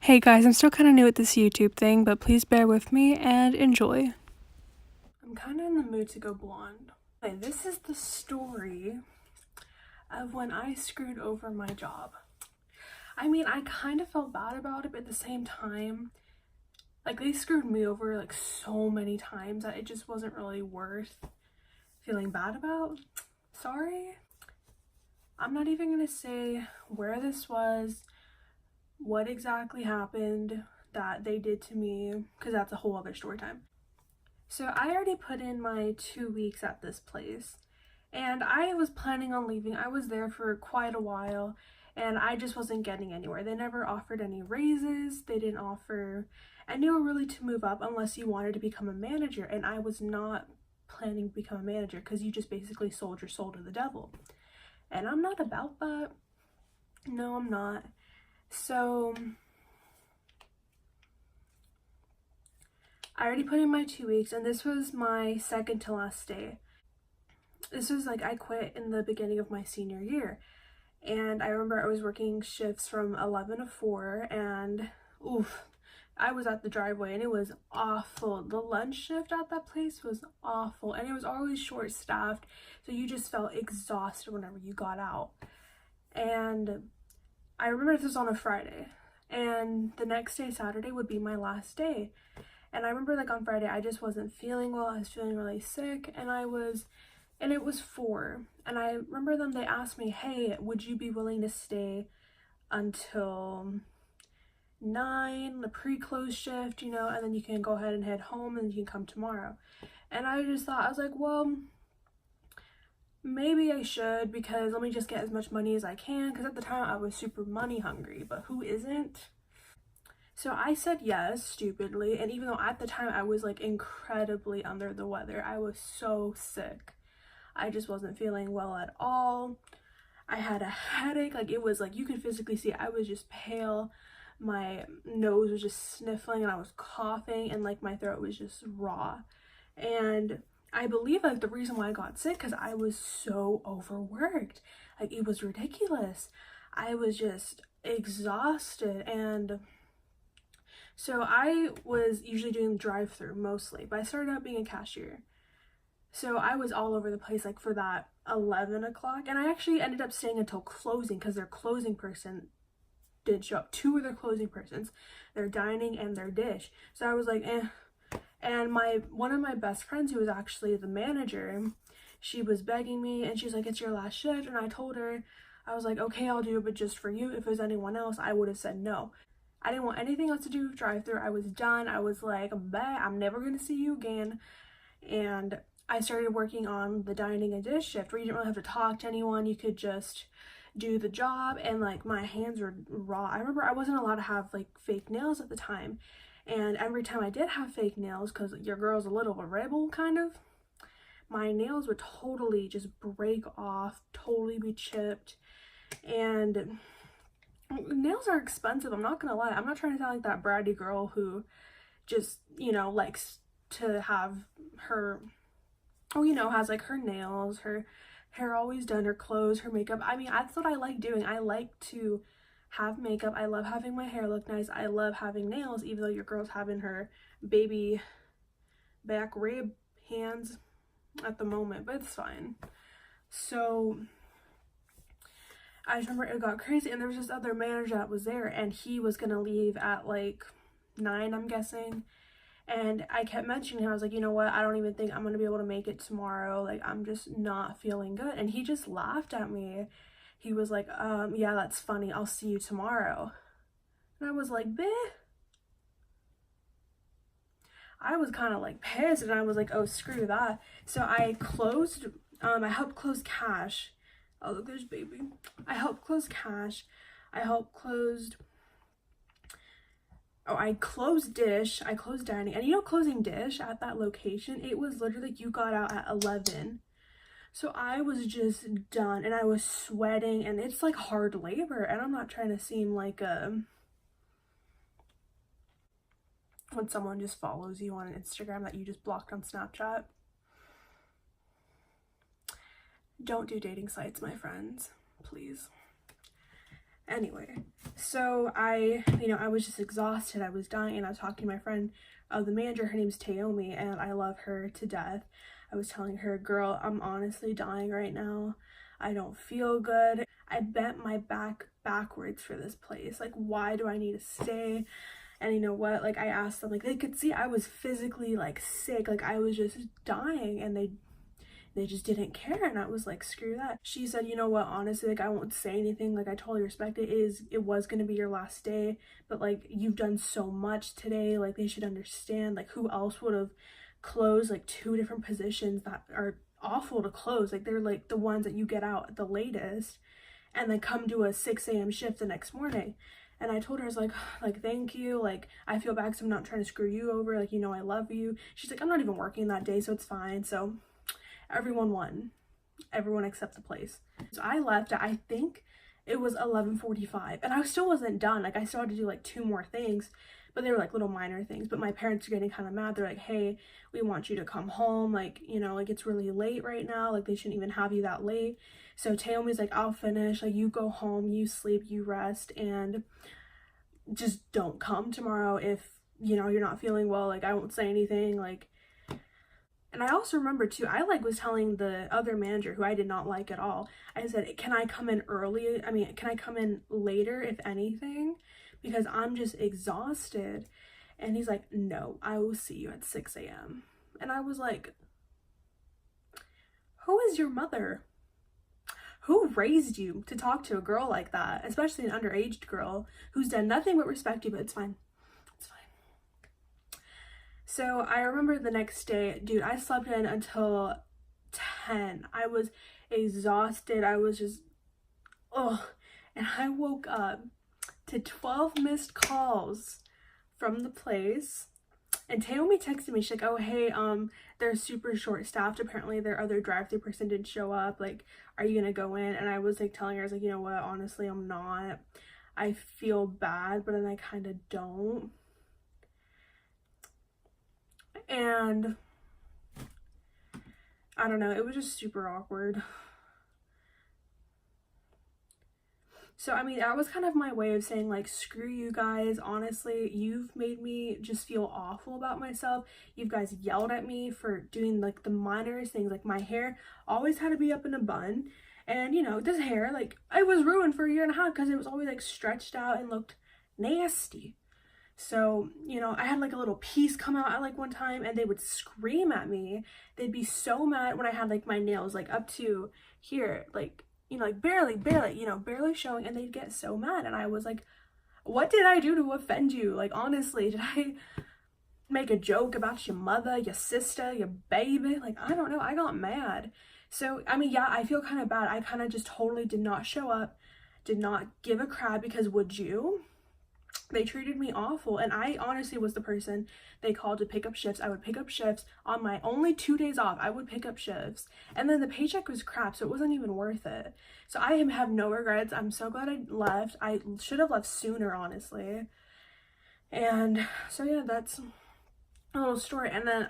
Hey guys, I'm still kind of new at this YouTube thing, but please bear with me and enjoy. I'm kind of in the mood to go blonde. Okay, this is the story of when I screwed over my job. I mean, I kind of felt bad about it, but at the same time, like they screwed me over like so many times that it just wasn't really worth feeling bad about. Sorry. I'm not even gonna say where this was, what exactly happened that they did to me, because that's a whole other story time. So I already put in my 2 weeks at this place and I was planning on leaving. I was there for quite a while and I just wasn't getting anywhere. They never offered any raises. They didn't offer anywhere really to move up unless you wanted to become a manager, and I was not planning to become a manager because you just basically sold your soul to the devil. And I'm not about that. No, I'm not. So I already put in my 2 weeks and this was my second to last day. This was like, I quit in the beginning of my senior year, and I remember I was working shifts from 11 to 4, and oof, I was at the driveway and it was awful. The lunch shift at that place was awful and it was always short staffed, so you just felt exhausted whenever you got out. And I remember this was on a Friday and the next day, Saturday, would be my last day. And I remember like on Friday I just wasn't feeling well. I was feeling really sick, and it was 4, and I remember them, they asked me, hey, would you be willing to stay until 9, the pre-close shift, and then you can go ahead and head home and you can come tomorrow. And I just thought, I was like, well, maybe I should, because let me just get as much money as I can, because at the time I was super money hungry, but who isn't? So I said yes, stupidly, and even though at the time I was like incredibly under the weather, I was so sick. I just wasn't feeling well at all. I had a headache, like it was like you could physically see I was just pale. My nose was just sniffling and I was coughing, and like my throat was just raw. And I believe like the reason why I got sick because I was so overworked. Like it was ridiculous. I was just exhausted, and so I was usually doing drive-through mostly, but I started out being a cashier. So I was all over the place like for that 11 o'clock, and I actually ended up staying until closing because their closing person did show up. 2 of their closing persons, their dining and their dish. So I was like, eh. And one of my best friends, who was actually the manager, she was begging me and she's like, it's your last shift. And I told her, I was like, okay, I'll do it, but just for you. If it was anyone else, I would have said no. I didn't want anything else to do with drive-through. I was done. I was like, bah, I'm never gonna see you again. And I started working on the dining and dish shift where you didn't really have to talk to anyone. You could just do the job, and like my hands were raw. I remember I wasn't allowed to have like fake nails at the time, and every time I did have fake nails, because your girl's a little of a rebel kind of, my nails would totally just break off, totally be chipped. And nails are expensive, I'm not gonna lie. I'm not trying to sound like that bratty girl who just, likes to have her, has like her nails, her hair always done, her clothes, her makeup. I mean, that's what I like doing. I like to have makeup. I love having my hair look nice. I love having nails, even though your girl's having her baby back rib hands at the moment, but it's fine. So I just remember it got crazy, and there was this other manager that was there, and he was gonna leave at like 9, I'm guessing. And I kept mentioning, I was like, you know what, I don't even think I'm gonna be able to make it tomorrow. Like, I'm just not feeling good. And he just laughed at me. He was like, yeah, that's funny, I'll see you tomorrow. And I was like, bleh. I was kind of like pissed, and I was like, oh, screw that. So I closed, I helped close cash. Oh, look, there's baby. I helped close cash. I helped closed, oh, I closed dish, I closed dining, and closing dish at that location, it was literally, you got out at 11. So I was just done, and I was sweating, and it's like hard labor, and I'm not trying to seem like when someone just follows you on Instagram that you just blocked on Snapchat. Don't do dating sites, my friends, please. Anyway, so I was just exhausted. I was dying, and I was talking to my friend, the manager. Her name's Taomi, and I love her to death. I was telling her, girl, I'm honestly dying right now. I don't feel good. I bent my back backwards for this place. Like, why do I need to stay? And you know what? Like, I asked them, like, they could see I was physically, like, sick. Like, I was just dying, and they just didn't care. And I was like, screw that. She said, you know what, honestly, like, I won't say anything. Like, I totally respect it. It was gonna be your last day, but like, you've done so much today. Like, they should understand. Like, who else would have closed like 2 different positions that are awful to close? Like, they're like the ones that you get out at the latest and then come do a 6 a.m. shift the next morning. And I told her, I was like, thank you. Like, I feel bad because I'm not trying to screw you over. Like, you know, I love you. She's like, I'm not even working that day, so it's fine. So everyone won. Everyone except the place. So I left at, I think it was 11:45, and I still wasn't done. Like, I still had to do like 2 more things, but they were like little minor things. But my parents are getting kind of mad. They're like, hey, we want you to come home. Like, you know, like, it's really late right now. Like, they shouldn't even have you that late. So Taomi's like, I'll finish. Like, you go home, you sleep, you rest, and just don't come tomorrow if, you know, you're not feeling well. Like, I won't say anything. Like, and I also remember too, I like was telling the other manager, who I did not like at all, I said, can I come in early? I mean, can I come in later, if anything? Because I'm just exhausted. And he's like, no, I will see you at 6 a.m. And I was like, who is your mother? Who raised you to talk to a girl like that? Especially an underage girl who's done nothing but respect you, but it's fine. It's fine. So I remember the next day, dude, I slept in until 10. I was exhausted. I was just, ugh. And I woke up to 12 missed calls from the place. And Taomi texted me. She's like, oh, hey, they're super short staffed. Apparently their other drive-through person didn't show up. Like, are you gonna go in? And I was like telling her, I was like, you know what, honestly, I'm not. I feel bad, but then I kind of don't. And I don't know, it was just super awkward. So, I mean, that was kind of my way of saying, like, screw you guys. Honestly, you've made me just feel awful about myself. You guys yelled at me for doing, like, the minorest things. Like, my hair always had to be up in a bun. And, you know, this hair, like, it was ruined for a year and a half because it was always, like, stretched out and looked nasty. So, you know, I had, like, a little piece come out at, like, one time, and they would scream at me. They'd be so mad when I had, like, my nails, like, up to here, like, you know, like, barely, you know, barely showing, and they'd get so mad. And I was like, what did I do to offend you? Like, honestly, did I make a joke about your mother, your sister, your baby? Like, I don't know. I got mad. So, I mean, yeah, I feel kind of bad. I kind of just totally did not show up, did not give a crap, because would you? They treated me awful, and I honestly was the person they called to pick up shifts. I would pick up shifts on my only 2 days off. I would pick up shifts, and then the paycheck was crap, so it wasn't even worth it. So I have no regrets. I'm so glad I left. I should have left sooner, honestly. And so yeah, that's a little story. And then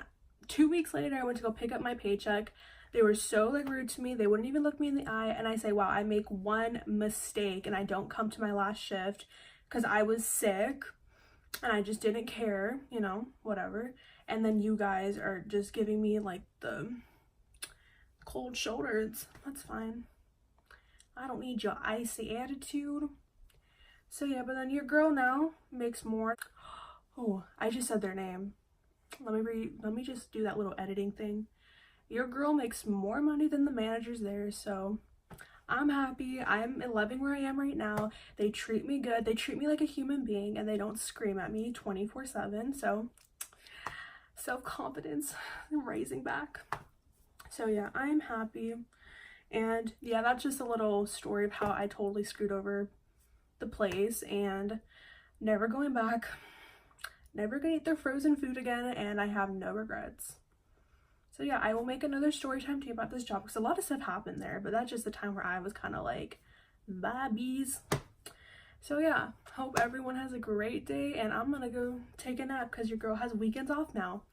2 weeks later, I went to go pick up my paycheck. They were so, like, rude to me. They wouldn't even look me in the eye. And I say, wow, I make one mistake and I don't come to my last shift because I was sick and I just didn't care, you know, whatever. And then you guys are just giving me, like, the cold shoulders. That's fine. I don't need your icy attitude. So yeah, but then your girl now makes more. Oh, I just said their name. Let me just do that little editing thing. Your girl makes more money than the managers there, so I'm happy. I'm loving where I am right now. They treat me good. They treat me like a human being, and they don't scream at me 24/7. So self-confidence rising back. So yeah, I'm happy. And yeah, that's just a little story of how I totally screwed over the place, and never going back. Never gonna eat their frozen food again, and I have no regrets. So yeah, I will make another story time to you about this job because a lot of stuff happened there, but that's just the time where I was kind of like, bye bees. So yeah, hope everyone has a great day, and I'm gonna go take a nap because your girl has weekends off now.